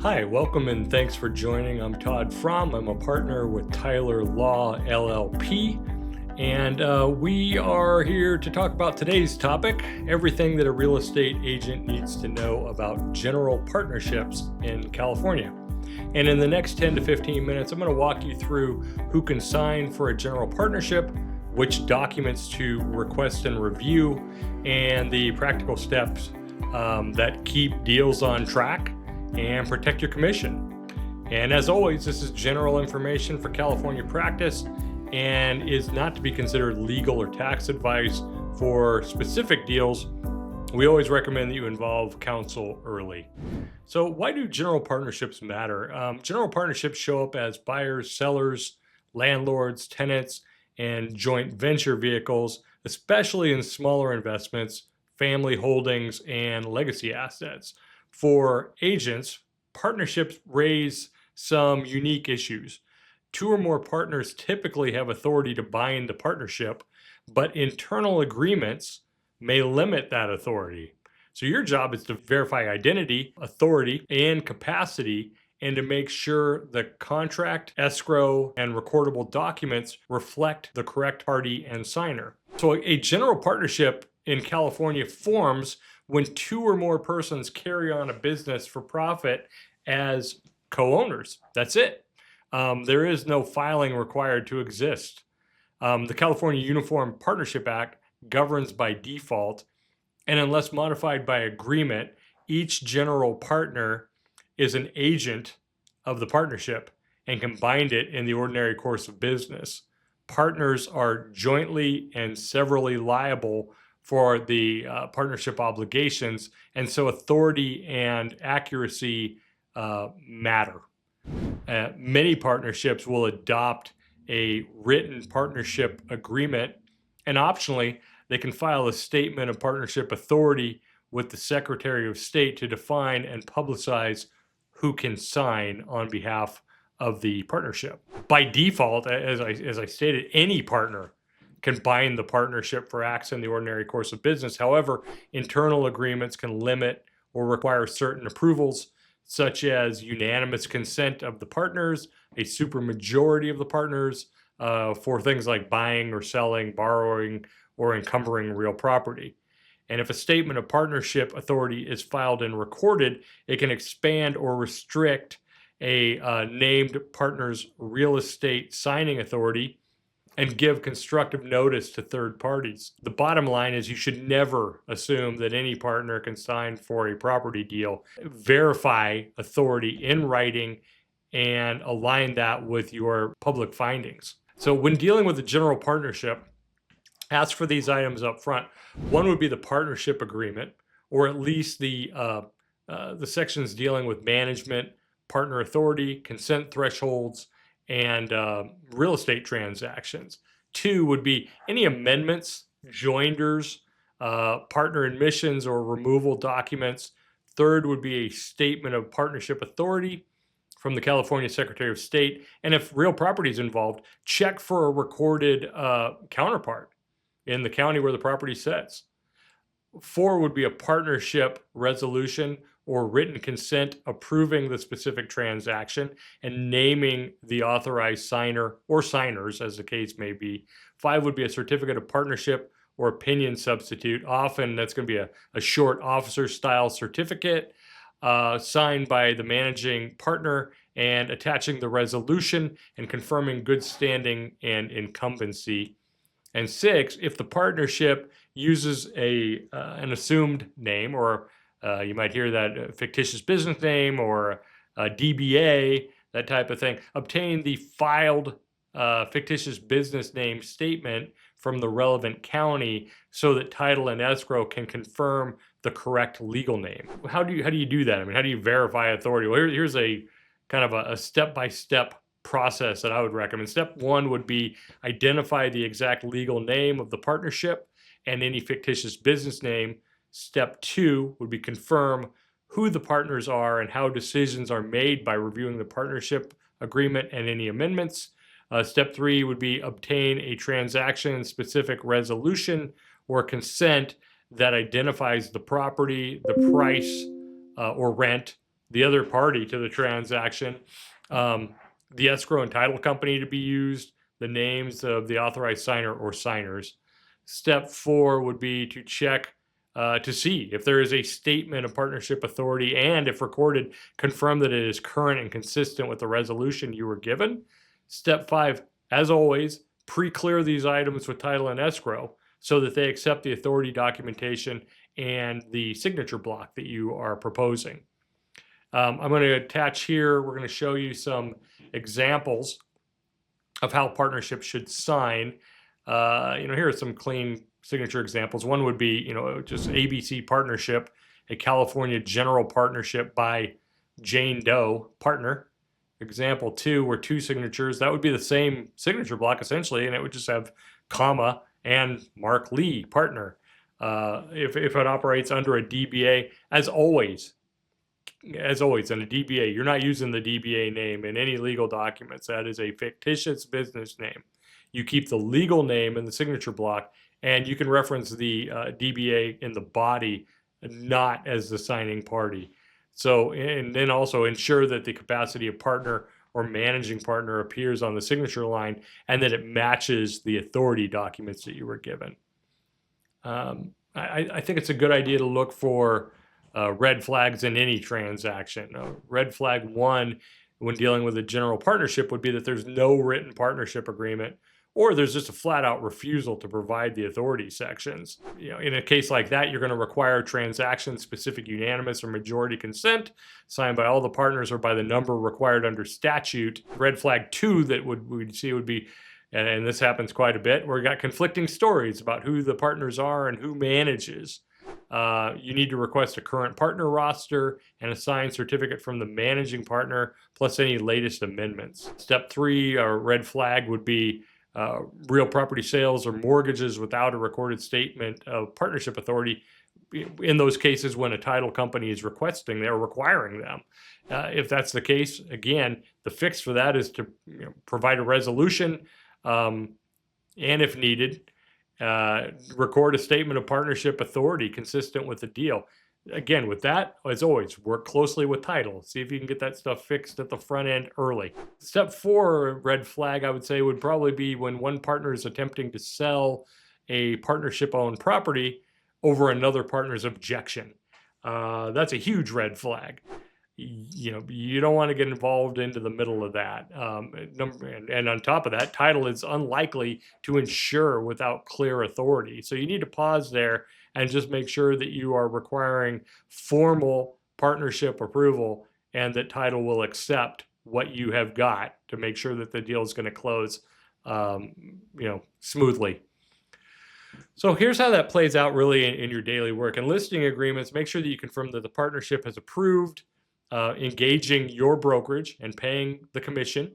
Hi, welcome and thanks for joining. I'm Todd Frahm. I'm a partner with Tyler Law LLP, and we are here to talk about today's topic, everything that a real estate agent needs to know about general partnerships in California. And in the next 10 to 15 minutes, I'm going to walk you through who can sign for a general partnership, which documents to request and review, and the practical steps that keep deals on track and protect your commission. And as always, this is general information for California practice and is not to be considered legal or tax advice. For specific deals, we always recommend that you involve counsel early. So why do general partnerships matter? General partnerships show up as buyers, sellers, landlords, tenants, and joint venture vehicles, especially in smaller investments, family holdings, and legacy assets. For agents, partnerships raise some unique issues. Two or more partners typically have authority to bind the partnership, but internal agreements may limit that authority. So your job is to verify identity, authority, and capacity, and to make sure the contract, escrow, and recordable documents reflect the correct party and signer. So a general partnership in California forms when two or more persons carry on a business for profit as co-owners. That's it. There is no filing required to exist. The California Uniform Partnership Act governs by default, and unless modified by agreement, each general partner is an agent of the partnership and can bind it in the ordinary course of business. Partners are jointly and severally liable for the partnership obligations, and so authority and accuracy matter. Many partnerships will adopt a written partnership agreement, and optionally, they can file a statement of partnership authority with the Secretary of State to define and publicize who can sign on behalf of the partnership. By default, as I stated, any partner can bind the partnership for acts in the ordinary course of business. However, internal agreements can limit or require certain approvals, such as unanimous consent of the partners, a supermajority of the partners, for things like buying or selling, borrowing, or encumbering real property. And if a statement of partnership authority is filed and recorded, it can expand or restrict a named partner's real estate signing authority and give constructive notice to third parties. The bottom line is you should never assume that any partner can sign for a property deal. Verify authority in writing and align that with your public findings. So when dealing with a general partnership, ask for these items up front. One would be the partnership agreement, or at least the sections dealing with management, partner authority, consent thresholds, and real estate transactions. Two would be any amendments, joinders, partner admissions or removal documents. Third would be a statement of partnership authority from the California Secretary of State. And if real property is involved, check for a recorded counterpart in the county where the property sits. Four would be a partnership resolution or written consent approving the specific transaction and naming the authorized signer or signers, as the case may be. Five would be a certificate of partnership or opinion substitute. Often that's going to be a short officer-style certificate signed by the managing partner and attaching the resolution and confirming good standing and incumbency. And six, if the partnership uses an assumed name, or you might hear that fictitious business name or a DBA, that type of thing, obtain the filed fictitious business name statement from the relevant county so that title and escrow can confirm the correct legal name. How do you do that? I mean, how do you verify authority? Well, here's a kind of a step-by-step process that I would recommend. Step one would be identify the exact legal name of the partnership and any fictitious business name. Step two would be confirm who the partners are and how decisions are made by reviewing the partnership agreement and any amendments. Step three would be obtain a transaction-specific resolution or consent that identifies the property, the price or rent, the other party to the transaction, the escrow and title company to be used, the names of the authorized signer or signers. Step 4 would be to check to see if there is a statement of partnership authority, and if recorded, confirm that it is current and consistent with the resolution you were given. Step 5, as always, pre-clear these items with title and escrow so that they accept the authority documentation and the signature block that you are proposing. I'm going to attach here, we're going to show you some examples of how partnerships should sign. Here are some clean signature examples. One would be, just ABC Partnership, a California general partnership by Jane Doe, partner. Example 2 were 2 signatures. That would be the same signature block essentially, and it would just have comma and Mark Lee, partner. If it operates under a DBA, as always, in a DBA, you're not using the DBA name in any legal documents. That is a fictitious business name. You keep the legal name in the signature block, and you can reference the DBA in the body, not as the signing party. So, and then also ensure that the capacity of partner or managing partner appears on the signature line, and that it matches the authority documents that you were given. I think it's a good idea to look for red flags in any transaction. Red flag 1 when dealing with a general partnership would be that there's no written partnership agreement, or there's just a flat-out refusal to provide the authority sections. In a case like that, you're going to require transaction-specific unanimous or majority consent signed by all the partners or by the number required under statute. Red flag 2 that we'd see would be, and this happens quite a bit, where we got conflicting stories about who the partners are and who manages. You need to request a current partner roster and a signed certificate from the managing partner, plus any latest amendments. Step 3, or red flag, would be real property sales or mortgages without a recorded statement of partnership authority. In those cases, when a title company is requesting, they're requiring them. If that's the case, again, the fix for that is to provide a resolution, and if needed, record a statement of partnership authority consistent with the deal. Again, with that, as always, work closely with title. See if you can get that stuff fixed at the front end early. Step 4, red flag, I would say, would probably be when one partner is attempting to sell a partnership-owned property over another partner's objection. That's a huge red flag. You don't want to get involved into the middle of that. And on top of that, title is unlikely to insure without clear authority. So you need to pause there and just make sure that you are requiring formal partnership approval and that title will accept what you have got to make sure that the deal is going to close, smoothly. So here's how that plays out really in your daily work. In listing agreements, make sure that you confirm that the partnership has approved engaging your brokerage and paying the commission,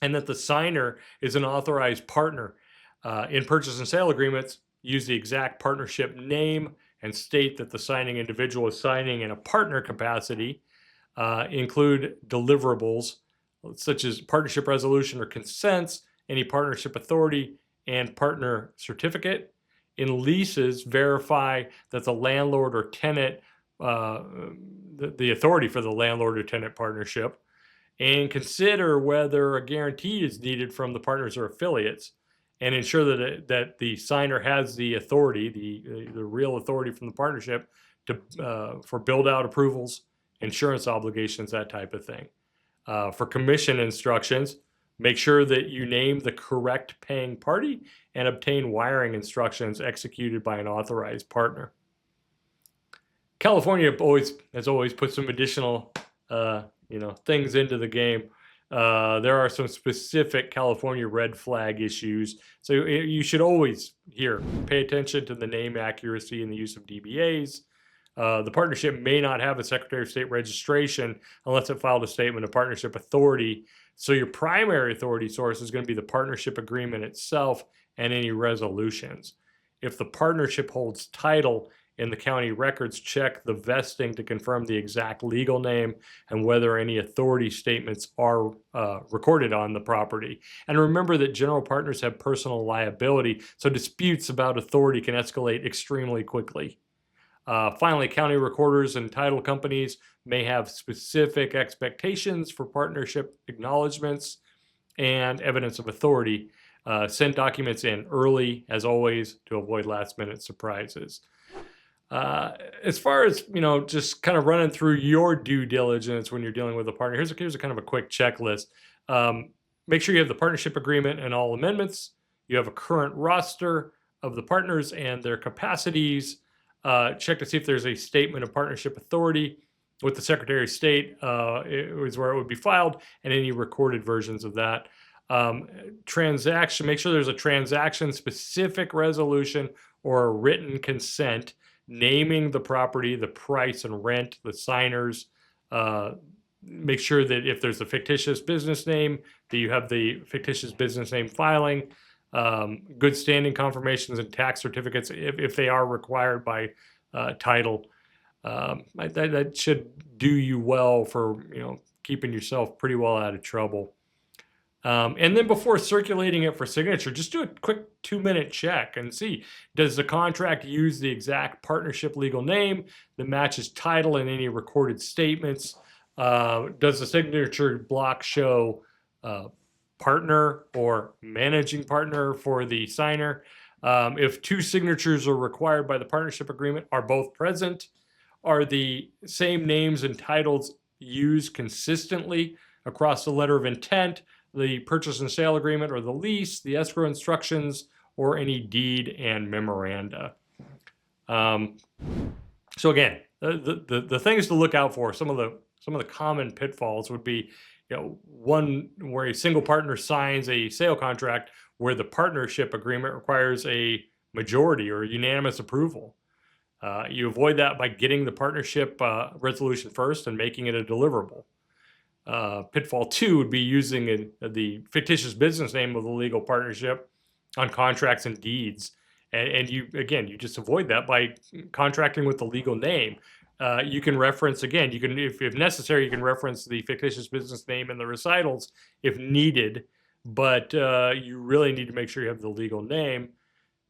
and that the signer is an authorized partner. In purchase and sale agreements, use the exact partnership name and state that the signing individual is signing in a partner capacity. Include deliverables such as partnership resolution or consents, any partnership authority, and partner certificate. In leases, verify that the landlord or tenant, the authority for the landlord or tenant partnership, and consider whether a guarantee is needed from the partners or affiliates, and ensure that the signer has the authority, the real authority from the partnership for build-out approvals, insurance obligations, that type of thing. For commission instructions, make sure that you name the correct paying party and obtain wiring instructions executed by an authorized partner. California has always put some additional, things into the game. There are some specific California red flag issues. So you should always pay attention to the name accuracy and the use of DBAs. The partnership may not have a Secretary of State registration unless it filed a statement of partnership authority. So your primary authority source is going to be the partnership agreement itself and any resolutions. If the partnership holds title in the county records, check the vesting to confirm the exact legal name and whether any authority statements are recorded on the property. And remember that general partners have personal liability, so disputes about authority can escalate extremely quickly. Finally, county recorders and title companies may have specific expectations for partnership acknowledgments and evidence of authority. Send documents in early, as always, to avoid last-minute surprises. As far as, just kind of running through your due diligence when you're dealing with a partner, here's a kind of a quick checklist. Make sure you have the partnership agreement and all amendments. You have a current roster of the partners and their capacities. Check to see if there's a statement of partnership authority with the Secretary of State is where it would be filed, and any recorded versions of that. Transaction, make sure there's a transaction-specific resolution or a written consent naming the property, the price and rent, the signers. Make sure that if there's a fictitious business name, that you have the fictitious business name filing. Good standing confirmations and tax certificates if they are required by title. That should do you well for keeping yourself pretty well out of trouble. And then before circulating it for signature, just do a quick 2-minute check and see, does the contract use the exact partnership legal name that matches title and any recorded statements? Does the signature block show partner or managing partner for the signer? If 2 signatures are required by the partnership agreement, are both present? Are the same names and titles used consistently across the letter of intent, the purchase and sale agreement, or the lease, the escrow instructions, or any deed and memoranda? So again, the things to look out for, some of the common pitfalls would be, one where a single partner signs a sale contract where the partnership agreement requires a majority or unanimous approval. You avoid that by getting the partnership resolution first and making it a deliverable. Pitfall 2 would be using the fictitious business name of the legal partnership on contracts and deeds. And you just avoid that by contracting with the legal name. You can reference, if necessary, you can reference the fictitious business name in the recitals if needed, but you really need to make sure you have the legal name.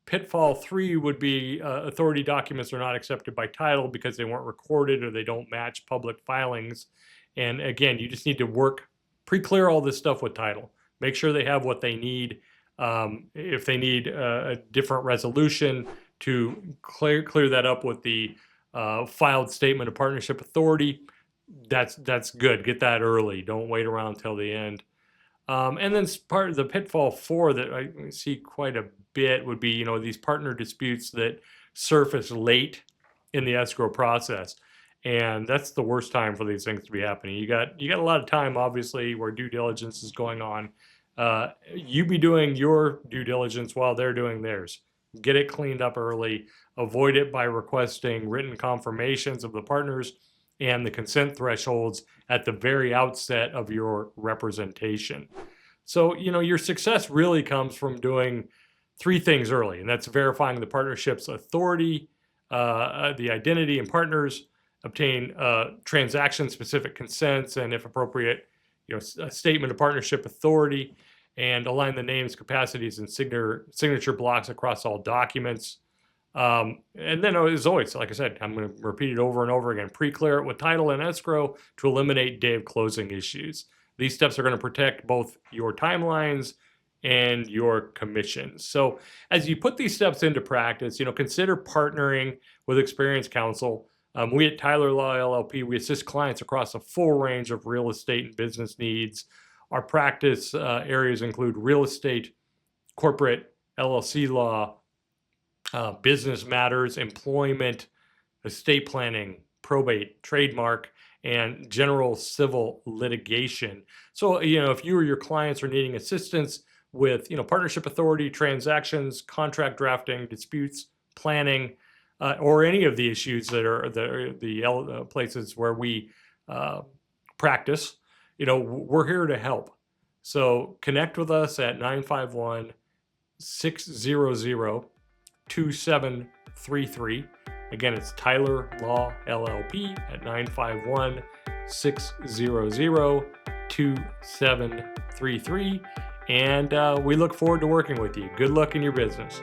Pitfall 3 would be authority documents are not accepted by title because they weren't recorded or they don't match public filings. And again, you just need to pre-clear all this stuff with title. Make sure they have what they need. If they need a different resolution, to clear that up with the filed statement of partnership authority, that's good. Get that early. Don't wait around till the end. And then part of the pitfall 4 that I see quite a bit would be, these partner disputes that surface late in the escrow process. And that's the worst time for these things to be happening. You got a lot of time, obviously, where due diligence is going on. You be doing your due diligence while they're doing theirs. Get it cleaned up early. Avoid it by requesting written confirmations of the partners and the consent thresholds at the very outset of your representation. So, your success really comes from doing 3 things early, and that's verifying the partnership's authority, the identity and partners, obtain transaction-specific consents, and if appropriate, a statement of partnership authority, and align the names, capacities, and signature blocks across all documents. And then, as always, like I said, I'm going to repeat it over and over again, pre-clear it with title and escrow to eliminate day of closing issues. These steps are going to protect both your timelines and your commissions. So as you put these steps into practice, consider partnering with experienced counsel. We at Tyler Law LLP, we assist clients across a full range of real estate and business needs. Our practice areas include real estate, corporate, LLC law, business matters, employment, estate planning, probate, trademark, and general civil litigation. So, if you or your clients are needing assistance with, partnership authority, transactions, contract drafting, disputes, planning, or any of the issues that are the places where we practice, we're here to help. So connect with us at 951-600-2733. Again, it's Tyler Law LLP at 951-600-2733. And we look forward to working with you. Good luck in your business.